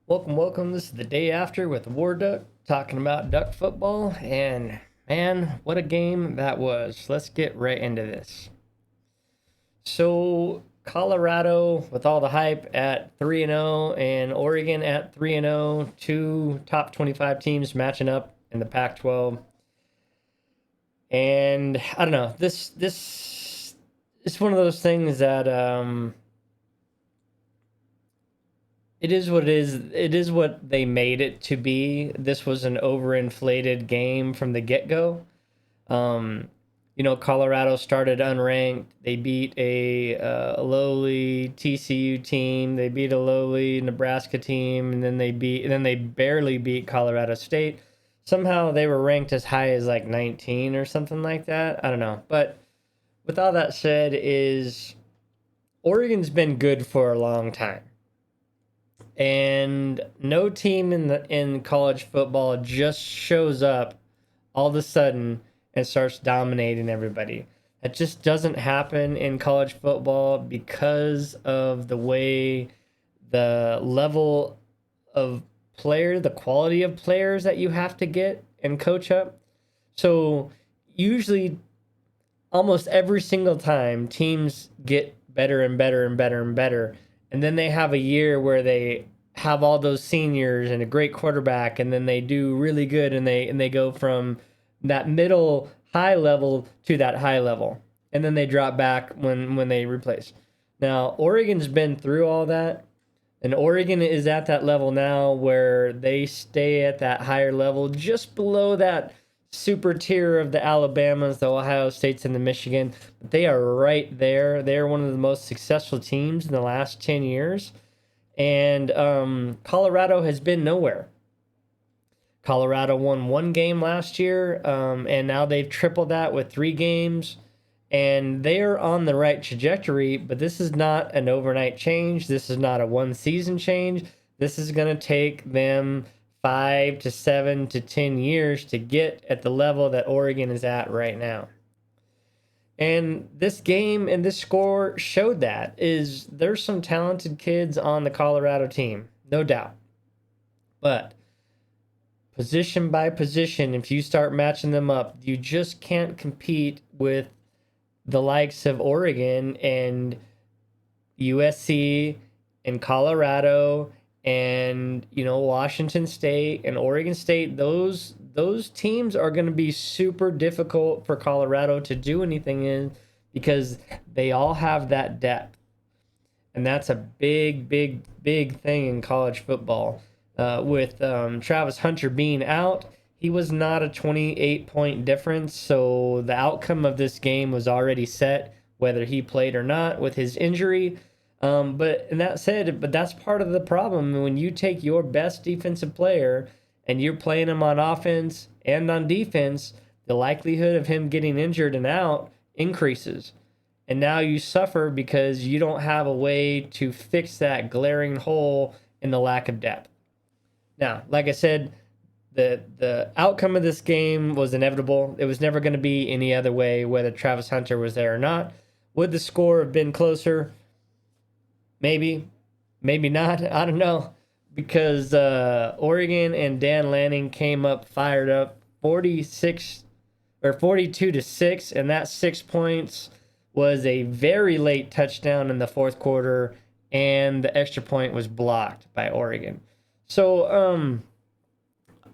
Welcome. This is the day after with War Duck talking about duck football. And man, what a game that was. Let's get right into this. So, Colorado with all the hype at 3-0 and Oregon at 3-0, two top 25 teams matching up in the Pac-12. And I don't know, this is one of those things that it is what it is. It is what they made it to be. This was an overinflated game from the get go. Um, Colorado started unranked. They beat a lowly TCU team. They beat a lowly Nebraska team, and then they barely beat Colorado State. Somehow they were ranked as high as like 19 or something like that. I don't know. But with all that said, is Oregon's been good for a long time, and no team in college football just shows up all of a sudden and starts dominating everybody. That just doesn't happen in college football because of the way the level of the quality of players that you have to get and coach up. So usually almost every single time teams get better and better and better and better, and then they have a year where they have all those seniors and a great quarterback, and then they do really good, and they go from that middle high level to that high level, and then they drop back when they replace. Now Oregon's been through all that, and Oregon is at that level now where they stay at that higher level, just below that super tier of the Alabamas, the Ohio States, and the Michigan. But they are right there. They're one of the most successful teams in the last 10 years. And Colorado has been nowhere. Colorado won one game last year, and now they've tripled that with 3 games. And they are on the right trajectory, but this is not an overnight change. This is not a one-season change. This is going to take them 5 to 7 to 10 years to get at the level that Oregon is at right now. And this game and this score showed that is there's some talented kids on the Colorado team, no doubt. But position by position, if you start matching them up, you just can't compete with the likes of Oregon and USC and Colorado and Washington State and Oregon State. Those teams are going to be super difficult for Colorado to do anything in because they all have that depth, and that's a big thing in college football. With Travis Hunter being out, he was not a 28-point difference, so the outcome of this game was already set, whether he played or not with his injury. But that's part of the problem. When you take your best defensive player and you're playing him on offense and on defense, the likelihood of him getting injured and out increases. And now you suffer because you don't have a way to fix that glaring hole in the lack of depth. Now, like I said, the outcome of this game was inevitable. It was never going to be any other way, whether Travis Hunter was there or not. Would the score have been closer? Maybe not. I don't know, because Oregon and Dan Lanning came up fired up, 42-6, and that 6 points was a very late touchdown in the fourth quarter, and the extra point was blocked by Oregon. So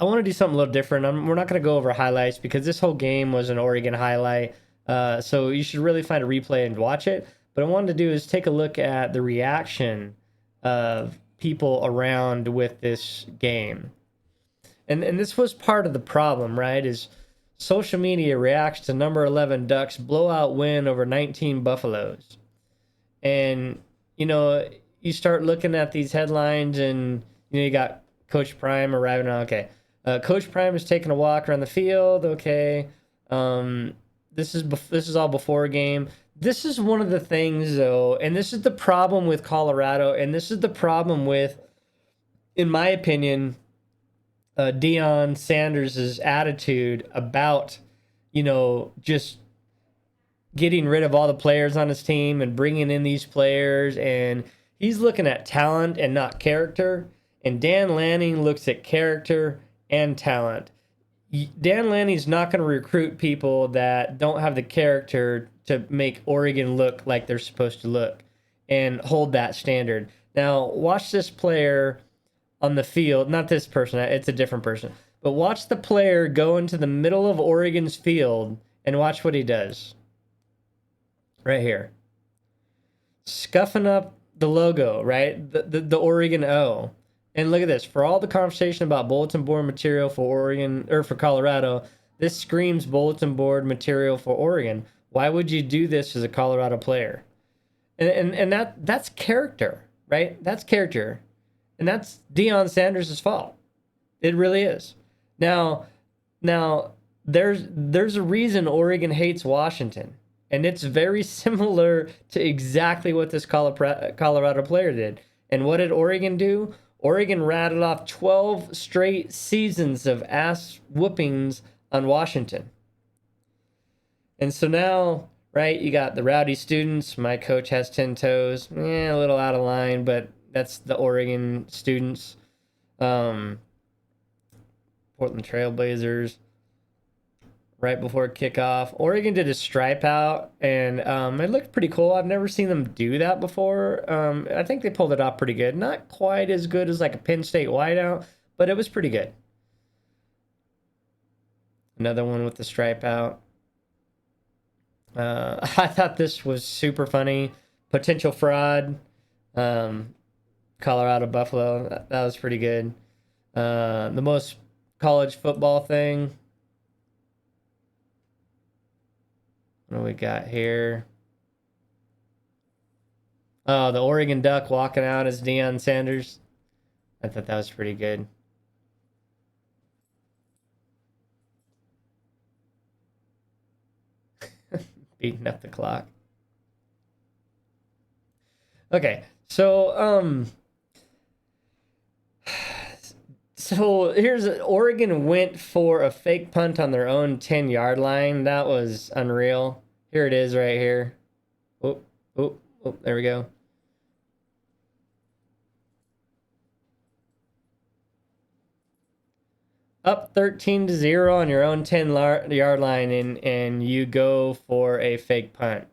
I want to do something a little different. We're not going to go over highlights because this whole game was an Oregon highlight. So you should really find a replay and watch it. What I wanted to do is take a look at the reaction of people around with this game. And this was part of the problem, right? Is social media reacts to number 11 Ducks blowout win over 19 Buffaloes. And, you start looking at these headlines and, you got Coach Prime arriving on, okay. Coach Prime is taking a walk around the field, okay. This is all before a game. This is one of the things, though, and this is the problem with Colorado, and this is the problem with, in my opinion, Deon Sanders' attitude about, just getting rid of all the players on his team and bringing in these players, and he's looking at talent and not character. And Dan Lanning looks at character and talent. Dan Lanning's not going to recruit people that don't have the character to make Oregon look like they're supposed to look and hold that standard. Now, watch this player on the field, not this person, it's a different person, but watch the player go into the middle of Oregon's field and watch what he does. Right here. Scuffing up the logo, right? The Oregon O. And look at this. For all the conversation about bulletin board material for Oregon or for Colorado, this screams bulletin board material for Oregon. Why would you do this as a Colorado player? And that's character, right? That's character. And that's Deon Sanders' fault. It really is. Now there's a reason Oregon hates Washington. And it's very similar to exactly what this Colorado player did. And what did Oregon do? Oregon rattled off 12 straight seasons of ass whoopings on Washington. And so now, right, you got the rowdy students. My coach has 10 toes. A little out of line, but that's the Oregon students. Portland Trailblazers. Right before kickoff, Oregon did a stripe out, and it looked pretty cool. I've never seen them do that before. I think they pulled it off pretty good. Not quite as good as like a Penn State whiteout, but it was pretty good. Another one with the stripe out. I thought this was super funny. Potential fraud. Colorado Buffalo. That was pretty good. The most college football thing. What do we got here? Oh, the Oregon Duck walking out as Deon Sanders. I thought that was pretty good. Beating up the clock. Okay, so here's Oregon went for a fake punt on their own 10-yard line. That was unreal. Here it is right here. Oh, there we go. Up 13-0 on your own 10-yard line, and you go for a fake punt.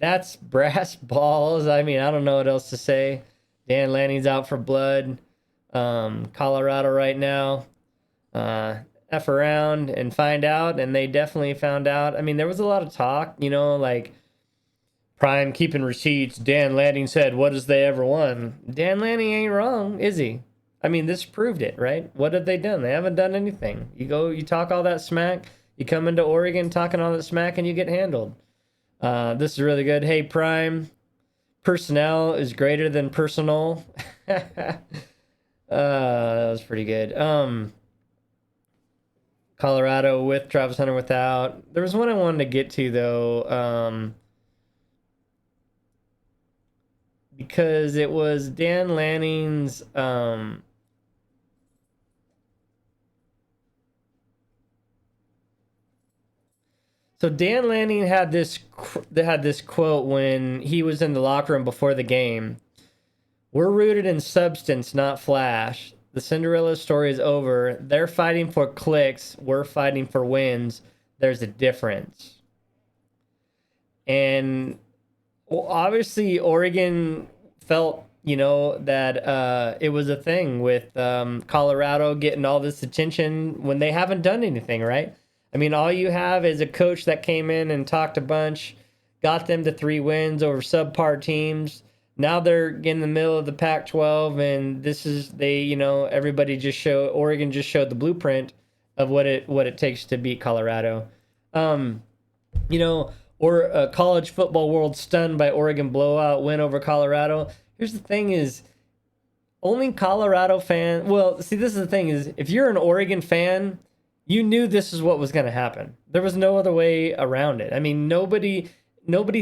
That's brass balls. I mean, I don't know what else to say. Dan Lanning's out for blood. Colorado right now. F around and find out, and they definitely found out. I mean, there was a lot of talk, like Prime keeping receipts. Dan Lanning said, what has they ever won? Dan Lanning ain't wrong, is he? I mean, this proved it, right? What have they done? They haven't done anything. You talk all that smack, you come into Oregon talking all that smack, and you get handled. This is really good. Hey, Prime, personnel is greater than personal. That was pretty good. Colorado with Travis Hunter without. There was one I wanted to get to, though, because it was Dan Lanning's so Dan Lanning had this quote when he was in the locker room before the game. We're rooted in substance, not flash. The Cinderella story is over. They're fighting for clicks. We're fighting for wins. There's a difference. And obviously Oregon felt, that it was a thing with Colorado getting all this attention when they haven't done anything, right? I mean, all you have is a coach that came in and talked a bunch, got them to 3 wins over subpar teams. Now they're in the middle of the Pac-12, and everybody Oregon just showed the blueprint of what it takes to beat Colorado. Or a college football world stunned by Oregon blowout win over Colorado. Here's the thing is, only Colorado fan. Well, see, this is the thing is, if you're an Oregon fan, you knew this is what was going to happen. There was no other way around it. I mean, nobody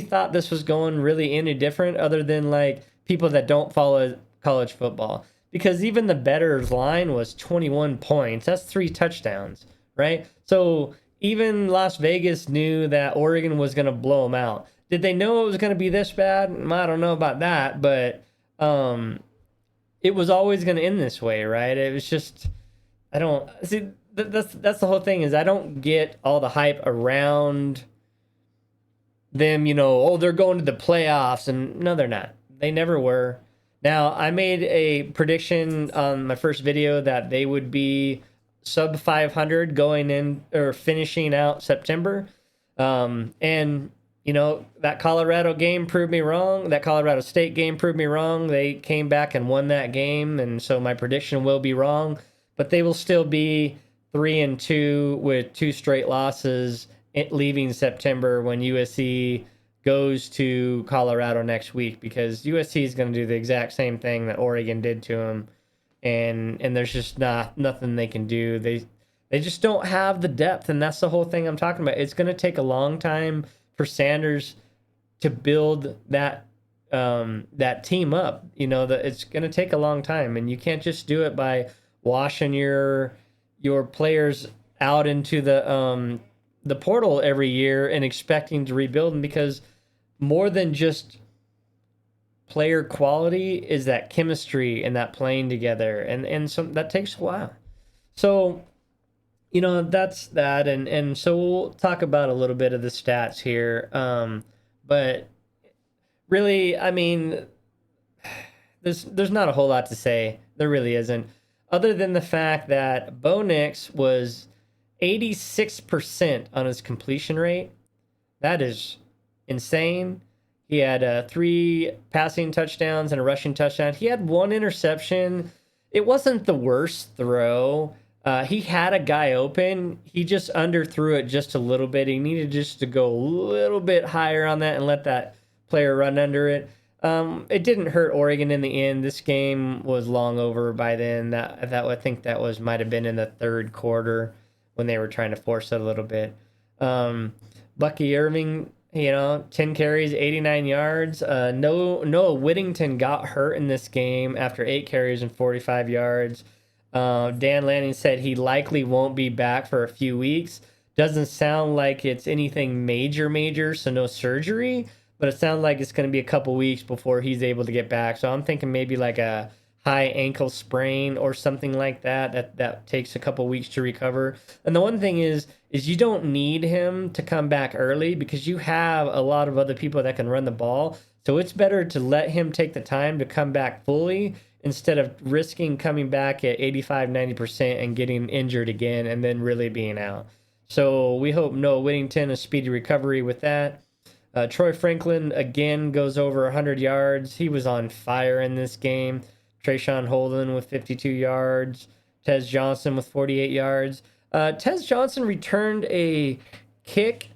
thought this was going really any different other than like people that don't follow college football. Because even the bettor's line was 21 points. That's 3 touchdowns, right? So even Las Vegas knew that Oregon was going to blow them out. Did they know it was going to be this bad? I don't know about that, but it was always going to end this way, right? It was just, I don't see. That's the whole thing, is I don't get all the hype around them. Oh, they're going to the playoffs, and no, they're not. They never were. Now, I made a prediction on my first video that they would be sub 500 going in or finishing out September. And that Colorado game proved me wrong. That Colorado State game proved me wrong. They came back and won that game, and so my prediction will be wrong. But they will still be 3-2 with 2 straight losses leaving September when USC goes to Colorado next week, because USC is going to do the exact same thing that Oregon did to them, and there's just nothing they can do. They just don't have the depth, and that's the whole thing I'm talking about. It's going to take a long time for Sanders to build that team up. It's going to take a long time, and you can't just do it by washing your players out into the portal every year and expecting to rebuild them, because more than just player quality is that chemistry and that playing together, and so that takes a while. So that's that, and so we'll talk about a little bit of the stats here, but really, I mean, there's not a whole lot to say. There really isn't, other than the fact that Bo Nix was 86% on his completion rate. That is insane. He had 3 passing touchdowns and a rushing touchdown. He had 1 interception. It wasn't the worst throw. He had a guy open. He just underthrew it just a little bit. He needed just to go a little bit higher on that and let that player run under it. It didn't hurt Oregon in the end. This game was long over by then. I think that might have been in the 3rd quarter when they were trying to force it a little bit. Bucky Irving, 10 carries, 89 yards. Noah Whittington got hurt in this game after 8 carries and 45 yards. Dan Lanning said he likely won't be back for a few weeks. Doesn't sound like it's anything major, so no surgery, but it sounds like it's going to be a couple weeks before he's able to get back. So I'm thinking maybe like a high ankle sprain or something like that takes a couple weeks to recover. And the one thing is you don't need him to come back early, because you have a lot of other people that can run the ball. So it's better to let him take the time to come back fully instead of risking coming back at 85-90% and getting injured again and then really being out. So we hope Noah Whittington a speedy recovery with that. Troy Franklin again goes over 100 yards. He was on fire in this game. Trayshawn Holden with 52 yards. Tez Johnson with 48 yards. Tez Johnson returned a kick,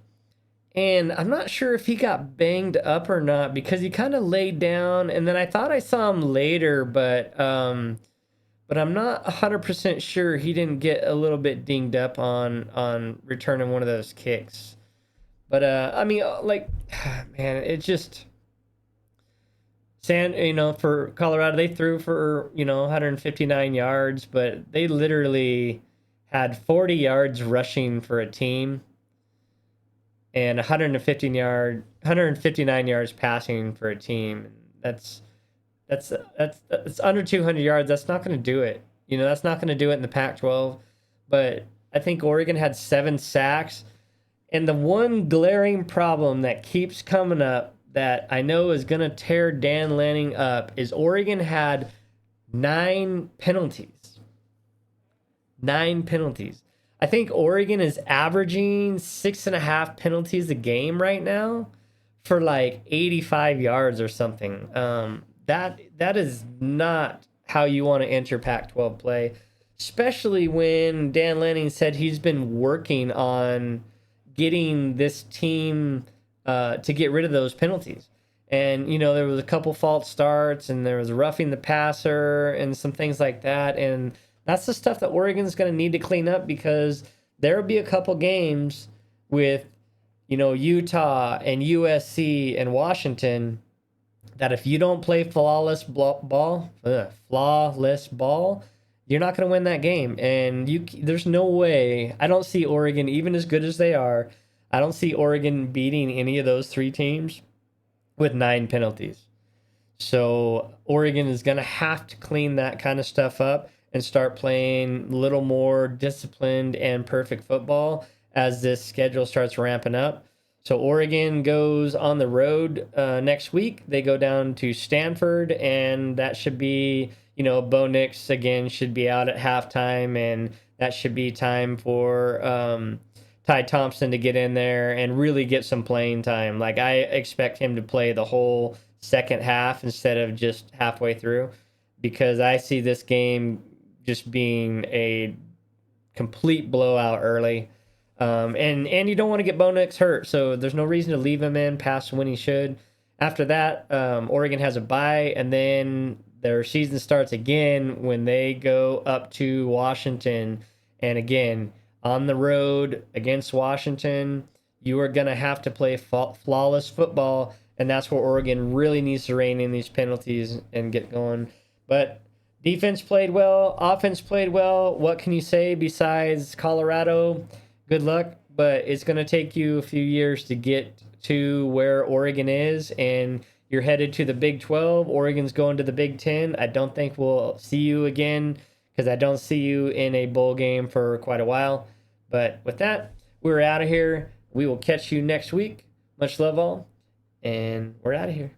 and I'm not sure if he got banged up or not, because he kind of laid down, and then I thought I saw him later, but I'm not 100% sure he didn't get a little bit dinged up on returning one of those kicks. But I mean, man, it just for Colorado, they threw for 159 yards, but they literally had 40 yards rushing for a team and 159 yards passing for a team. That's under 200 yards. That's not going to do it. That's not going to do it in the Pac-12. But I think Oregon had 7 sacks. And the one glaring problem that keeps coming up that I know is going to tear Dan Lanning up is Oregon had 9 penalties. 9 penalties. I think Oregon is averaging 6.5 penalties a game right now for like 85 yards or something. That is not how you want to enter Pac-12 play, especially when Dan Lanning said he's been working on getting this team to get rid of those penalties. And, there was a couple false starts, and there was roughing the passer and some things like that. And that's the stuff that Oregon's going to need to clean up, because there will be a couple games with, Utah and USC and Washington that if you don't play flawless ball, you're not going to win that game. And there's no way. I don't see Oregon, even as good as they are, I don't see Oregon beating any of those 3 teams with 9 penalties. So Oregon is going to have to clean that kind of stuff up and start playing a little more disciplined and perfect football as this schedule starts ramping up. So Oregon goes on the road next week. They go down to Stanford, and that should be, Bo Nix again should be out at halftime, and that should be time for Ty Thompson to get in there and really get some playing time. Like, I expect him to play the whole second half instead of just halfway through, because I see this game just being a complete blowout early. And you don't want to get Bo Nix hurt, so there's no reason to leave him in past when he should. After that, Oregon has a bye, and then their season starts again when they go up to Washington. And again, on the road against Washington, you are going to have to play flawless football, and that's where Oregon really needs to rein in these penalties and get going. But defense played well, offense played well. What can you say besides Colorado? Good luck, but it's going to take you a few years to get to where Oregon is, and you're headed to the Big 12. Oregon's going to the Big 10. I don't think we'll see you again, because I don't see you in a bowl game for quite a while. But with that, we're out of here. We will catch you next week. Much love all, and we're out of here.